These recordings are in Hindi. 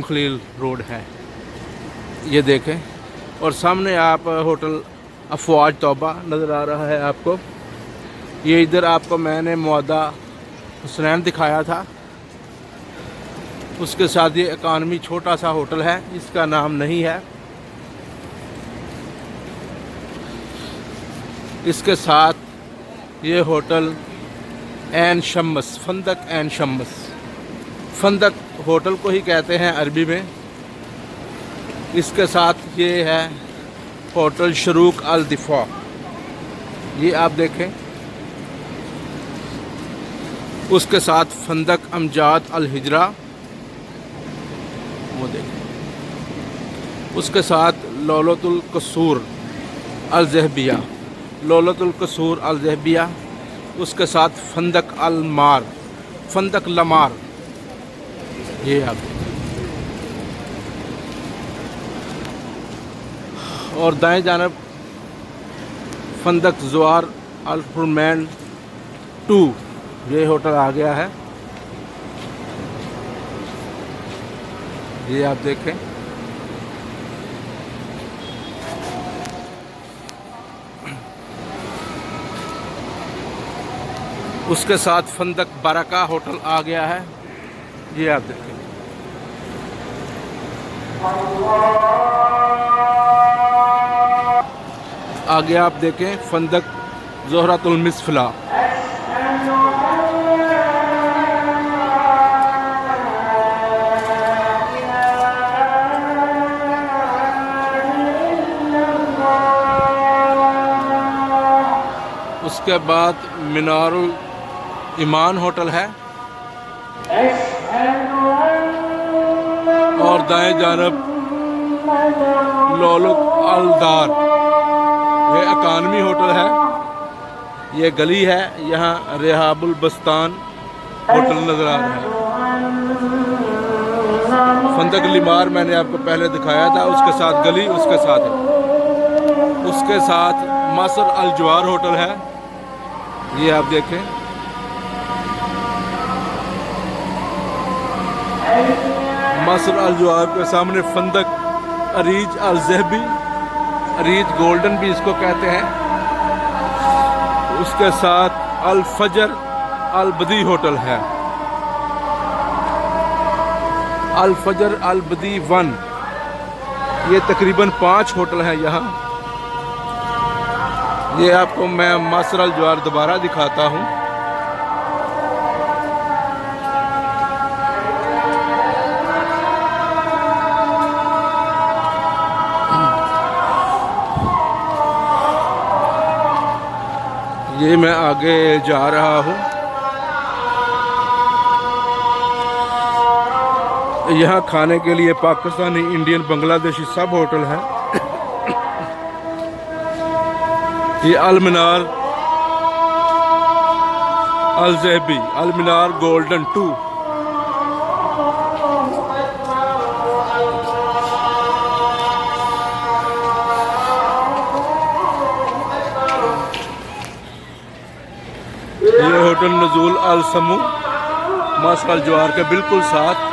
खलील रोड है, ये देखें। और सामने आप होटल अफवाज तौबा नज़र आ रहा है आपको। ये इधर आपको मैंने मुआदा हुसनैन दिखाया था, उसके साथ ये इकानमी छोटा सा होटल है, इसका नाम नहीं है। इसके साथ ये होटल एन शम्स, फंदक एन शम्स, फंदक होटल को ही कहते हैं अरबी में। इसके साथ ये है होटल शरूक अल दिफा, ये आप देखें। उसके साथ फंदक अमजाद अल हिजरा, वो देखें। उसके साथ लौलतुल कसूर अल जहबिया, लौलतुल कसूर अल जहबिया। उसके साथ फंदक अल मार, फंदक लमार, ये आप। और दाएं जानब फंदक ज़वार अल हुरमैन 2, ये होटल आ गया है, ये आप देखें। उसके साथ फंदक बरका होटल आ गया है, ये आप देखें। आगे आप देखें फंदक ज़ोहरातुल मिसफला, उसके बाद मीनारुल ईमान होटल है। और दाएं जानब लोलुक अल दार, ये इकानमी होटल है। ये गली है, यहाँ रेहाबुल बस्तान होटल नज़र आ रहा है। फंदक लिमार मैंने आपको पहले दिखाया था, उसके साथ गली उसके साथ है। उसके साथ मसर अल जवार होटल है, ये आप देखें। मसर अल जवार के सामने फंदक अरीज अल जहबी, अरीज गोल्डन भी इसको कहते हैं। उसके साथ अल फजर अल बदी होटल है, अल फजर अल बदी 1। ये तकरीबन 5 होटल हैं यहाँ। ये आपको मैं मसर अल जवार दोबारा दिखाता हूँ। ये मैं आगे जा रहा हूँ। यहाँ खाने के लिए पाकिस्तानी, इंडियन, बांग्लादेशी सब होटल हैं। ये अल मीनार अल जहबी, अल मीनार गोल्डन 2। ये होटल नजूल अल समू, मसर अल जवार के बिल्कुल साथ।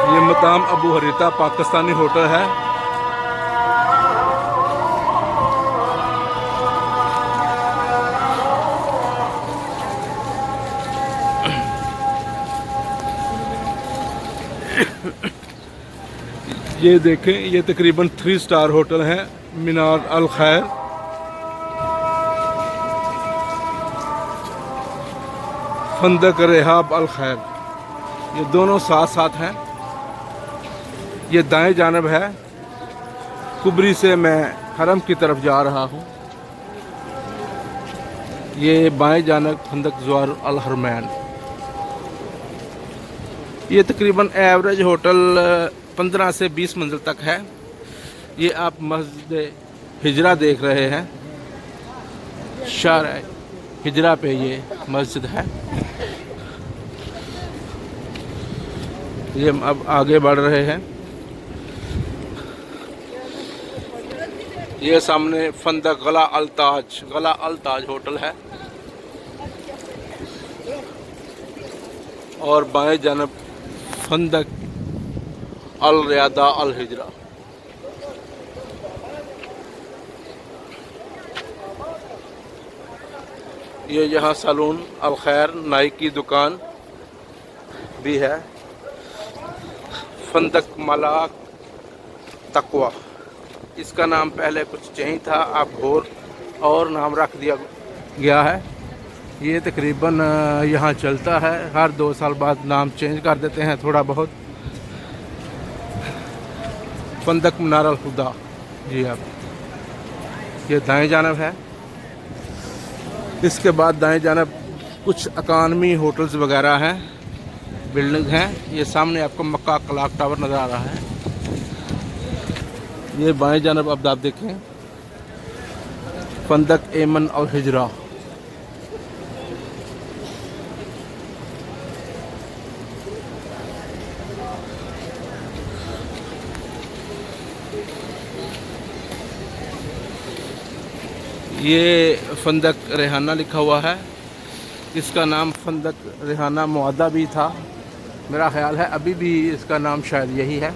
ये मकाम अबू हरीता पाकिस्तानी होटल है। ये देखें, ये तकरीबन 3 स्टार होटल है, मीनार अल खैर। फंदक रेहाब अल खैर, ये दोनों साथ साथ हैं। ये दाएं जानब है, कुबरी से मैं हरम की तरफ जा रहा हूँ। ये बाएं जानब फंदक ज़वार अल हुरमैन। ये तकरीबन एवरेज होटल 15 से 20 मंजिल तक है। ये आप मस्जिद हिजरा देख रहे हैं, शार हिजरा पे ये मस्जिद है। ये अब आगे बढ़ रहे हैं। ये सामने फंदक गला अल ताज होटल है। और बाएं जानब फंदक अल रियादा अल हिजरा। ये यहाँ सैलून अल खैर नाई की दुकान भी है। फंदक मलाक तकवा, इसका नाम पहले कुछ चेंज था, अब और नाम रख दिया गया है। ये तकरीबन यहाँ चलता है, हर 2 साल बाद नाम चेंज कर देते हैं थोड़ा बहुत। फंदक मनार अल हुदा जी। अब ये दाएं जानब है। इसके बाद दाएं जानब कुछ इकानमी होटल्स वगैरह हैं, बिल्डिंग हैं। ये सामने आपको मक्का क्लॉक टावर नज़र आ रहा है। ये बाएं जानब अब आप देखें फंदक एमन और हिजरा। ये फंदक रेहाना लिखा हुआ है। इसका नाम फंदक रेहाना मुआदा भी था, मेरा ख्याल है अभी भी इसका नाम शायद यही है,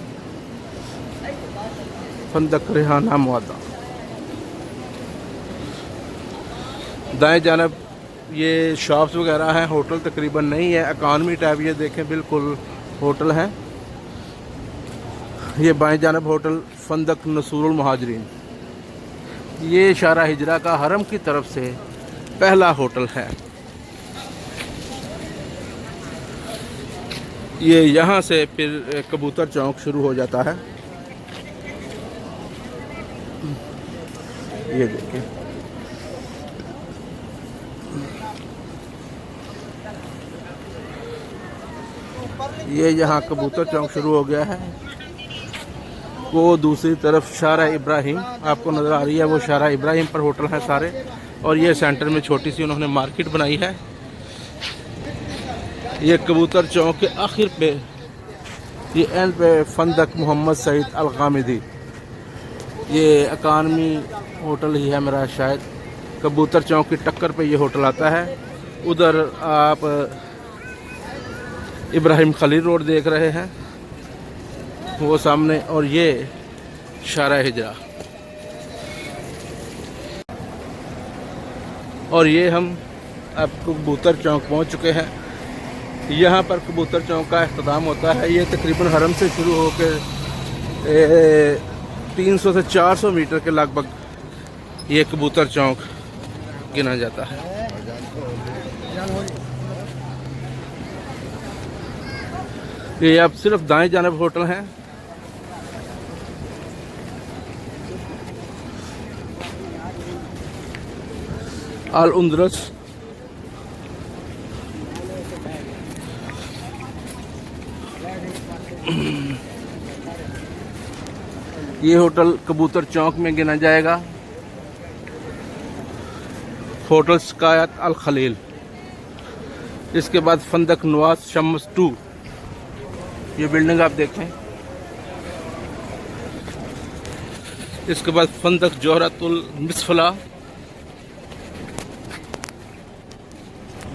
फंदक रेहाना मुआदा। दाएं जानब ये शॉप्स वगैरह हैं, होटल तकरीबन नहीं है, इकानमी टाइप। ये देखें बिल्कुल होटल हैं। ये बाएं जानब होटल फंदक नसूरुल मुहाजिरीन। ये शारा हिजरा का हरम की तरफ से पहला होटल है। ये यहाँ से फिर कबूतर चौक शुरू हो जाता है। ये देखें ये यहाँ कबूतर चौक शुरू हो गया है। वो दूसरी तरफ शारा इब्राहिम आपको नज़र आ रही है, वो शारा इब्राहिम पर होटल हैं सारे। और ये सेंटर में छोटी सी उन्होंने मार्केट बनाई है। ये कबूतर चौक के आखिर पे, ये एंड पे फंदक मोहम्मद सईद अल गामिदी। ये इकानमी होटल ही है मेरा शायद। कबूतर चौक की टक्कर पे ये होटल आता है। उधर आप इब्राहिम खलील रोड देख रहे हैं, वो सामने। और ये शारा हिजरा। और ये हम अब कबूतर चौक पहुंच चुके हैं। यहाँ पर कबूतर चौक का अख्ताम होता है। ये तकरीबन हरम से शुरू होकर 300 से 400 मीटर के लगभग ये कबूतर चौक गिना जाता है। ये अब सिर्फ दाएं जानब होटल हैं। अल उंदरस, ये होटल कबूतर चौक में गिना जाएगा। होटल शिकायत अल खलील। इसके बाद फंदक नवाज शम्स 2, ये बिल्डिंग आप देखें। इसके बाद फंदक जोहरतुल मिसफला,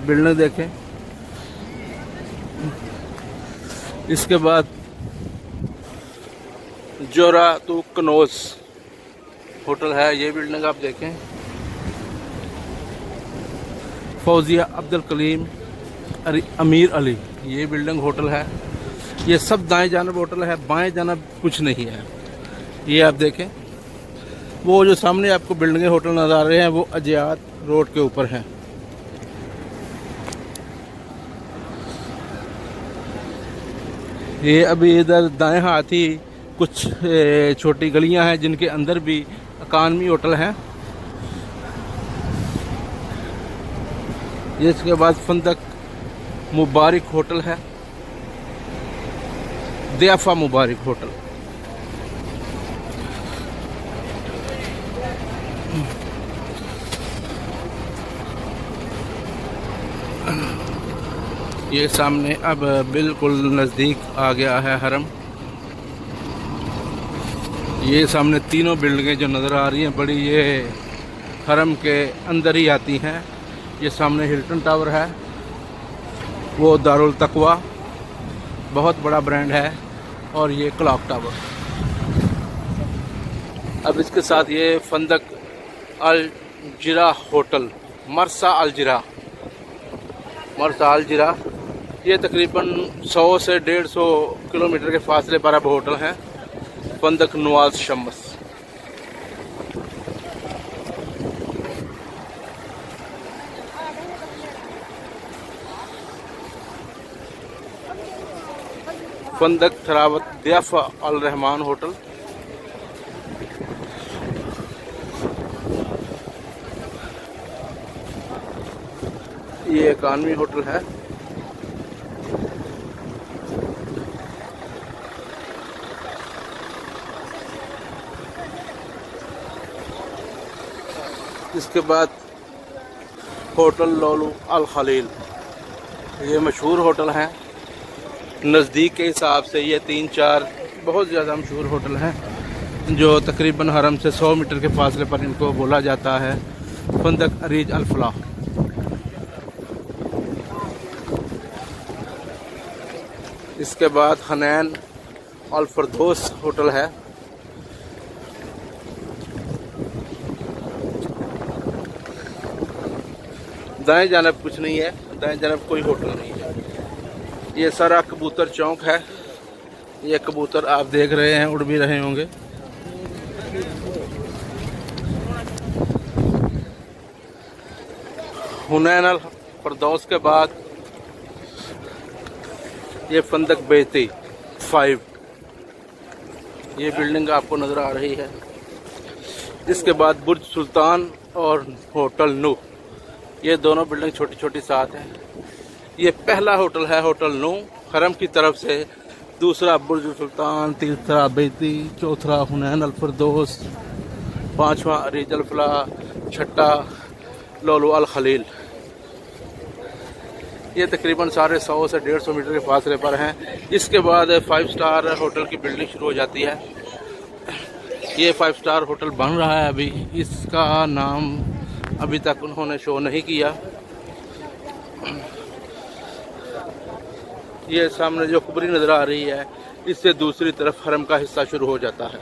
बिल्डिंग देखें। इसके बाद जोरा तो कनौज होटल है, ये बिल्डिंग आप देखें। फौजिया अब्दुल कलीम अमीर अली, ये बिल्डिंग होटल है। ये सब दाएं जानब होटल है, बाएं जानब कुछ नहीं है। ये आप देखें, वो जो सामने आपको बिल्डिंगें होटल नज़र आ रहे हैं वो अजियात रोड के ऊपर हैं। ये अभी इधर दाएं हाथ ही कुछ छोटी गलियां हैं जिनके अंदर भी इकानमी होटल हैं। ये इसके बाद फंदक मुबारक होटल है, दियाफा मुबारक होटल। ये सामने अब बिल्कुल नज़दीक आ गया है हरम। ये सामने तीनों बिल्डिंगें जो नज़र आ रही हैं बड़ी, ये हरम के अंदर ही आती हैं। ये सामने हिल्टन टावर है, वो दारुल तकवा, बहुत बड़ा ब्रांड है। और ये क्लॉक टावर। अब इसके साथ ये फंदक अल जिरा होटल, मरसा अल जिरा, ये तकरीबन 100 से 150 किलोमीटर के फासले पर अब होटल है फंदक नवाज शम्स। फंदक थरावत दियाफा अल रहमान होटल, ये इकानवी होटल है। इसके बाद होटल लोलू अल खलील, ये मशहूर होटल है। नज़दीक के हिसाब से ये 3-4 बहुत ज़्यादा मशहूर होटल हैं जो तकरीबन हरम से 100 मीटर के फासले पर इनको बोला जाता है फंदक अरीज अल फलाह। इसके बाद हनैन अल फरदौस होटल है। दाएं जानब कुछ नहीं है, दाएं जानब कोई होटल नहीं है। ये सारा कबूतर चौक है। ये कबूतर आप देख रहे हैं, उड़ भी रहे होंगे। हुनैन अल फरदौस के बाद ये फंदक बेती 5, ये बिल्डिंग आपको नज़र आ रही है। इसके बाद बुर्ज सुल्तान और होटल नू, ये दोनों बिल्डिंग छोटी छोटी साथ हैं। ये पहला होटल है होटल नू हरम की तरफ से, दूसरा बुर्ज सुल्तान, तीसरा बेती, चौथा हुनैन अल फरदौस, पांचवा अरीज अल फलाह, छठा लोलू अल खलील। ये तकरीबन साढ़े 100 से 150 मीटर के फासले पर हैं। इसके बाद 5 स्टार होटल की बिल्डिंग शुरू हो जाती है। ये 5 स्टार होटल बन रहा है अभी, इसका नाम अभी तक उन्होंने शो नहीं किया। ये सामने जो कुबरी नज़र आ रही है, इससे दूसरी तरफ हरम का हिस्सा शुरू हो जाता है।